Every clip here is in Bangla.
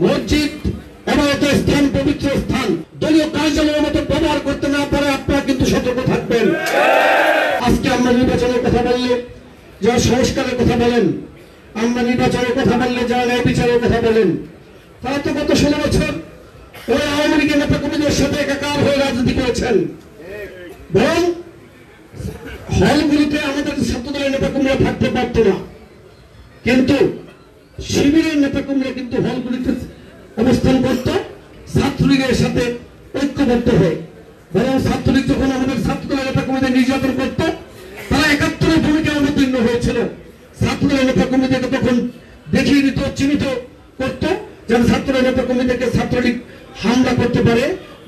মসজিদ এবাদতের স্থান, পবিত্র স্থান দলীয় কার্যালয়ের মতো ব্যবহার করতে না পারে আপনারা কিন্তু সতর্ক থাকবেন। আজকে আমরা নির্বাচনের কথা বললে যারা সংস্কারের কথা বলেন, আমরা নির্বাচনের কথা বললে যারা ন্যায় বিচারের কথা বলেন, তারা তো গত 16 বছর ওই আওয়ামী লীগের নেতা কর্মীদের সাথে একাকার হয়ে রাজনীতি করেছেন। বরং হলগুলিতে আমাদের ছাত্রদলের নেতা কর্মীরা থাকতে পারত না, কিন্তু শিবিরের নেতা কর্মীরা কিন্তু হলগুলিতে অবস্থান করত ছাত্রলীগের সাথে ঐক্যবদ্ধ হয়ে। বরং ছাত্রলীগ যখন আমাদের ছাত্রদলের নেতা কর্মীদের নির্যাতন করত, তারা 71-এর ভূমিকায় অবতীর্ণ হয়েছিল। ছাত্রদলের নেতা কর্মীদেরকে তখন দেখিয়ে দিত, চিহ্নিত করত, যেন ছাত্রদলের নেতা কর্মীদেরকে ছাত্রলীগ হামলা করতে পারে,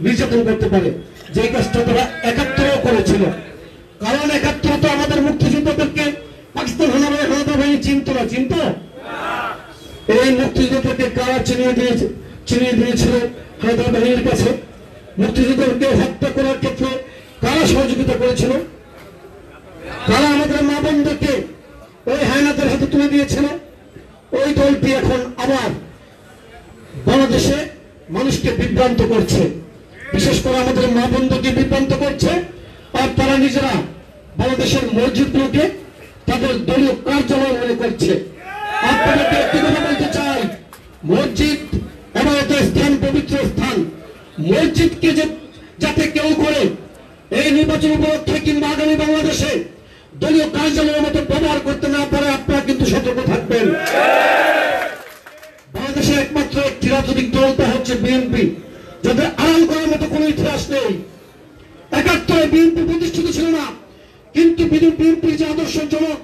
নির্যাতন করতে পারে। যে কাজটা তারা 71-এও করেছিল। কারণ 71 তো আমাদের মুক্তিযোদ্ধাদেরকে পাকিস্তান হানাদার বাহিনী চিনত না, চিনত। এই মুক্তিযোদ্ধাদেরকে কারা চিনিয়ে দিয়েছিল হানাদার বাহিনীর কাছে? মুক্তিযোদ্ধাদেরকে হত্যা করার ক্ষেত্রে কারা সহযোগিতা করেছিল? কারা আমাদের মা বোনদেরকে ওই হায়নাদের হাতে তুলে দিয়েছিল? ওই দলটি এখন আবার বাংলাদেশে মানুষকে বিভ্রান্ত করছে, বিশেষ করে আমাদের মা বোনদেরকে বিভ্রান্ত করছে। আর তারা নিজেরা বাংলাদেশের মসজিদগুলোকে তাদের দলীয় কার্যালয় মনে করছে। আপনাদেরকে একটি কথা বলতে চাই, মসজিদ এবাদতের স্থান, পবিত্র স্থান। মসজিদকে যাতে কেউ করে এই নির্বাচন উপলক্ষে কিংবা আগামী বাংলাদেশে দলীয় কার্যালয়ের মতো ব্যবহার করতে না পারে আপনারা কিন্তু সতর্ক থাকবেন। বাংলাদেশের একমাত্র একটি রাজনৈতিক দল, তা হচ্ছে বিএনপি, যাদের আড়াল করার মতো কোন ইতিহাস নেই। 71-এ বিএনপি প্রতিষ্ঠিত ছিল না, কিন্তু বিএনপির যে আদর্শজনক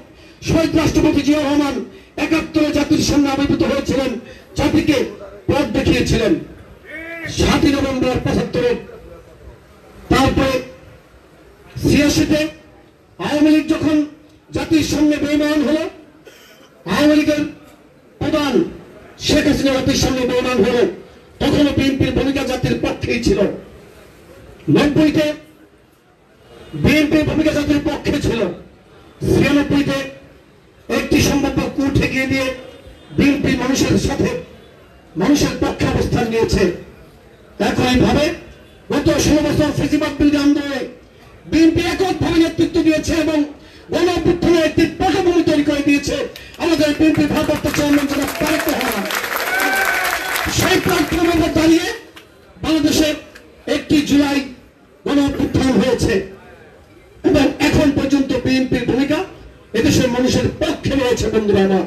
শহীদ রাষ্ট্রপতি জিয়া রহমান 71-এ জাতির সামনে আবির্ভূত হয়েছিলেন, জাতিকে পথ দেখিয়েছিলেন। 7ই নভেম্বর 75-এ, তারপরে 86-তে আওয়ামী লীগ যখন জাতির সামনে বেঈমান হলো, আওয়ামী লীগের প্রধান শেখ হাসিনা জাতির সামনে বেঈমান হলো, তখনও বিএনপির ভূমিকা জাতির পক্ষেই ছিল। 90-তে বিএনপির ভূমিকা জাতির পক্ষে ছিল। 96-তে একটি সম্ভাব্য কূট ঠেকিয়ে দিয়ে বিএনপি মানুষের সাথে, মানুষের পক্ষে অবস্থান নিয়েছে। একইভাবে গত 16 বছর ফেসিবাদ বিরোধী আন্দোলনে বিএনপি এককভাবে নেতৃত্ব দিয়েছে এবং গণ অভ্যুত্থানে একটি পটভূমি তৈরি করে দিয়েছে আমাদের বিএনপি ভারপ্রাপ্ত চেয়ারম্যান জনাব তারেক রহমান। সেই প্ল্যাটফর্মের উপর দাঁড়িয়ে বাংলাদেশে 1 জুলাই গণ অভ্যুত্থান হয়েছে এবং এখন পর্যন্ত বিএনপির ভূমিকা এদেশের মানুষের পক্ষে রয়েছে। বন্ধুরা আমার,